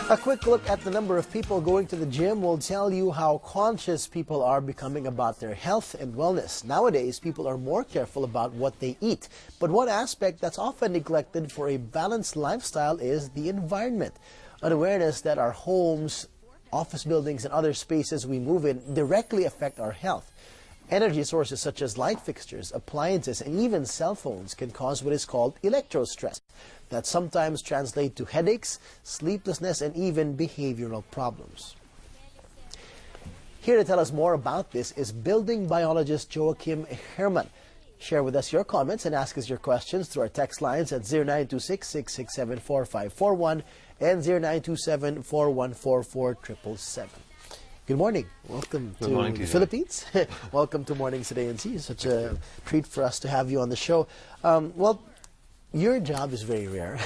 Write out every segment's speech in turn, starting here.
A quick look at the number of people going to the gym will tell you how conscious people are becoming about their health and wellness. Nowadays, people are more careful about what they eat. But one aspect that's often neglected for a balanced lifestyle is the environment. An awareness that our homes, office buildings, and other spaces we move in directly affect our health. Energy sources such as light fixtures, appliances, and even cell phones can cause what is called electro-stress that sometimes translate to headaches, sleeplessness, and even behavioral problems. Here to tell us more about this is building biologist Joachim Herrmann. Share with us your comments and ask us your questions through our text lines at 0926-667-4541 and 0927-4144-777. Good morning. Welcome to the Philippines. Welcome to Mornings at ANC. It's such a treat for us to have you on the show. Well, your job is very rare.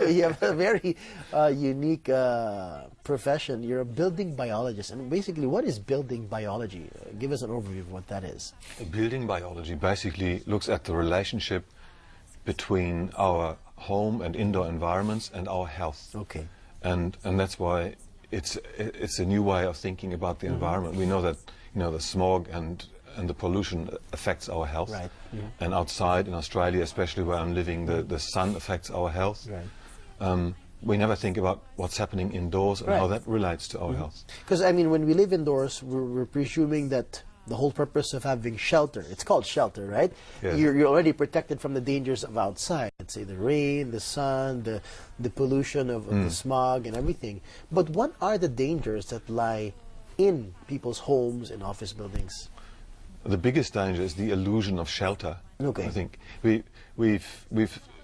You have a very unique profession. You're a building biologist. And basically, what is building biology? Give us an overview of what that is. Building biology basically looks at the relationship between our home and indoor environments and our health. Okay. And that's why it's a new way of thinking about the environment. We know that the smog and the pollution affects our health. Right. And outside in Australia, especially where I'm living, the sun affects our health. Right. We never think about what's happening indoors and how that relates to our health. Because, I mean, when we live indoors, we're presuming that the whole purpose of having shelter, it's called shelter, right? Yes. You're already protected from the dangers of outside. Let's say the rain, the sun, the pollution of the smog and everything. But what are the dangers that lie in people's homes and office buildings? The biggest danger is the illusion of shelter. Okay. I think we've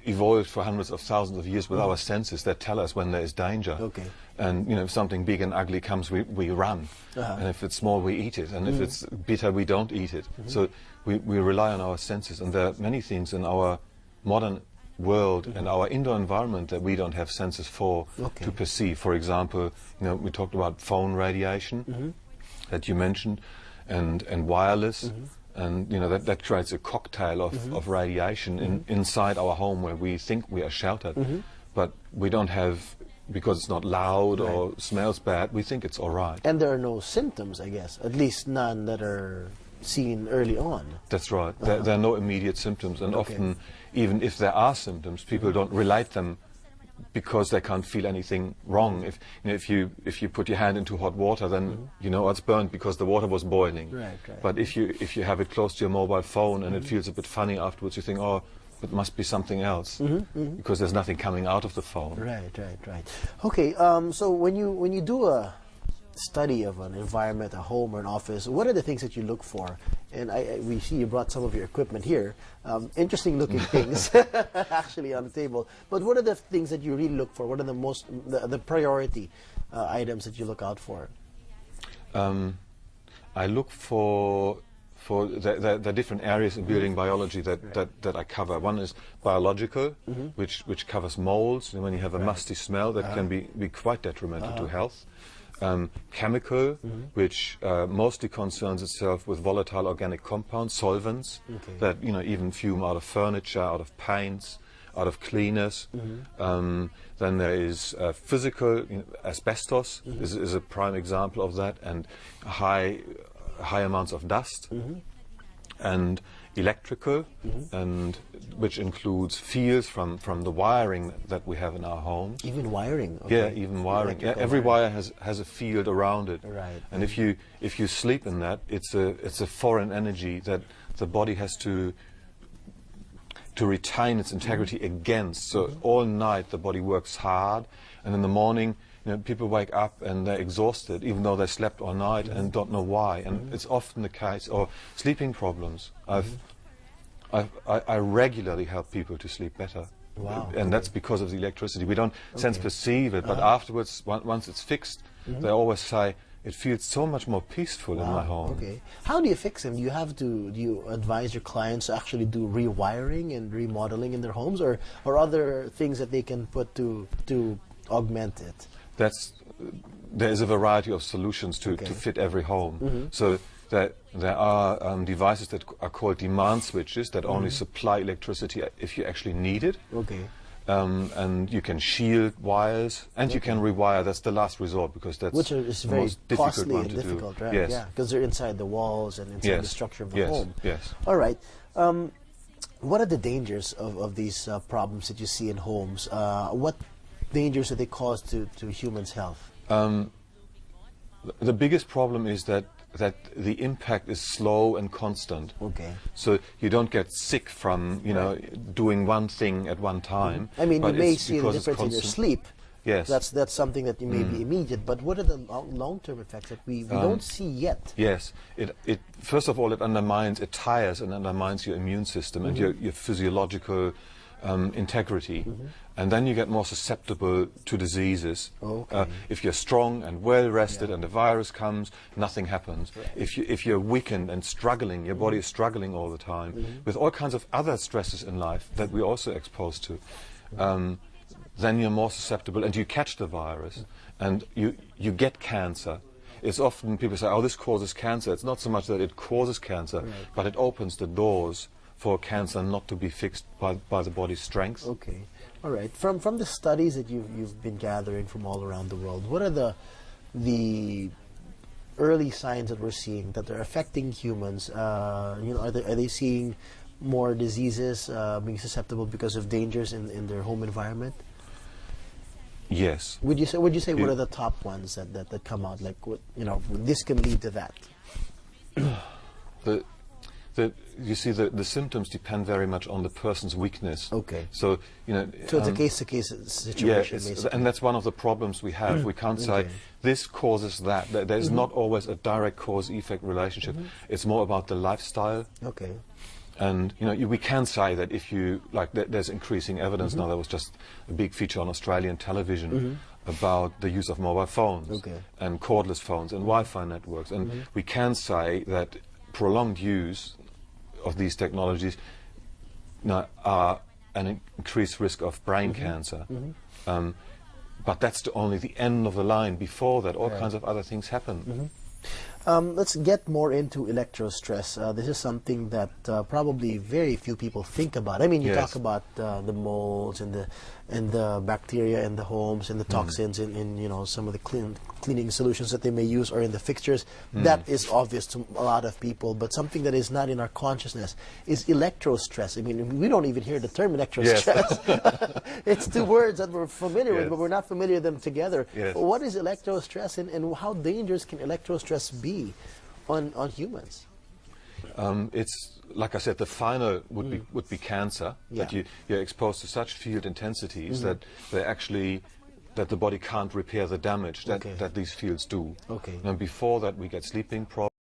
evolved for hundreds of thousands of years with our senses that tell us when there is danger. Okay. And if something big and ugly comes, we run. And if it's small, we eat it. And if it's bitter, we don't eat it. So we rely on our senses. And there are many things in our modern world and our indoor environment that we don't have senses for to perceive. For example, we talked about phone radiation that you mentioned, and wireless. And that creates a cocktail of radiation inside our home where we think we are sheltered, but we don't have, because it's not loud or smells bad, we think it's all right. And there are no symptoms, I guess, at least none that are seen early on. That's right. There are no immediate symptoms, and often, even if there are symptoms, people don't relate them because they can't feel anything wrong. If you put your hand into hot water, then it's burnt because the water was boiling. Right. But if you have it close to your mobile phone and it feels a bit funny afterwards, you think, oh, it must be something else because there's nothing coming out of the phone. Right. Okay. So when you do a study of an environment, a home or an office, what are the things that you look for? And we see you brought some of your equipment here. Interesting looking things actually on the table. But what are the things that you really look for? What are the priority items that you look out for? I look for the different areas in building biology that I cover. One is biological, which covers molds. And when you have a musty smell, that can be quite detrimental to health. Chemical, which mostly concerns itself with volatile organic compounds, solvents, that even fume out of furniture, out of paints, out of cleaners. Then there is physical, asbestos is a prime example of that, and high amounts of dust. And electrical, and which includes fields from the wiring that we have in our homes. Even wiring? Okay. Yeah, even wiring. Yeah, every wire has a field around it. Right. And if you sleep in that, it's a foreign energy that the body has to retain its integrity against. So all night the body works hard, and in the morning people wake up and they're exhausted, even though they slept all night and don't know why. And it's often the case. Or sleeping problems. I regularly help people to sleep better. Wow. And that's because of the electricity. We don't sense perceive it, but afterwards, once it's fixed, they always say, it feels so much more peaceful in my home. Okay. How do you fix them? Do you advise your clients to actually do rewiring and remodeling in their homes, or other things that they can put to augment it? There is a variety of solutions to fit every home. So there are devices that are called demand switches that only supply electricity if you actually need it. Okay. and you can shield wires, and you can rewire. That's the last resort, because that's which is the very most difficult costly one and to difficult, do. right? Yes. Yeah, because they're inside the walls and inside the structure of the home. Yes. All right. What are the dangers of these problems that you see in homes? What dangers do they cause to humans' health? The biggest problem is that the impact is slow and constant. Okay. So you don't get sick from doing one thing at one time. I mean, you may it's see the because it's difference in your sleep. Yes. That's something that may be immediate. But what are the long-term effects that we don't see yet? Yes. It first of all, it tires and undermines your immune system and your physiological integrity. And then you get more susceptible to diseases. Okay. If you're strong and well rested and the virus comes, nothing happens. Right. If you're weakened and struggling, your body is struggling all the time with all kinds of other stresses in life that we're also exposed to, then you're more susceptible and you catch the virus and you get cancer. It's often people say, oh, this causes cancer. It's not so much that it causes cancer, but it opens the doors for cancer not to be fixed by the body's strength. Okay. All right. From the studies that you've been gathering from all around the world, what are the early signs that we're seeing that are affecting humans? Are they seeing more diseases, being susceptible because of dangers in their home environment? Yes. Would you say what are the top ones that come out? Like, this can lead to that. You see, the symptoms depend very much on the person's weakness. Okay. So So it's a case-to-case situation, basically. and that's one of the problems we have. We can't say this causes that. There's not always a direct cause-effect relationship. It's more about the lifestyle. Okay. And we can say that if you there's increasing evidence now. There was just a big feature on Australian television about the use of mobile phones and cordless phones and Wi-Fi networks. And we can say that prolonged use of these technologies are an increased risk of brain cancer. But that's only the end of the line. Before that, all kinds of other things happen. Let's get more into electrostress. This is something that probably very few people think about. I mean, you talk about the molds and the bacteria in the homes and the toxins in some of the cleaning solutions that they may use or in the fixtures. That is obvious to a lot of people, but something that is not in our consciousness is electrostress. I mean, we don't even hear the term electrostress. It's two words that we're familiar with, but we're not familiar with them together. What is electrostress, and how dangerous can electrostress be on humans? It's like I said, the final would be cancer. That you're exposed to such field intensities that the body can't repair the damage that these fields do. Okay. And before that, we get sleeping problems.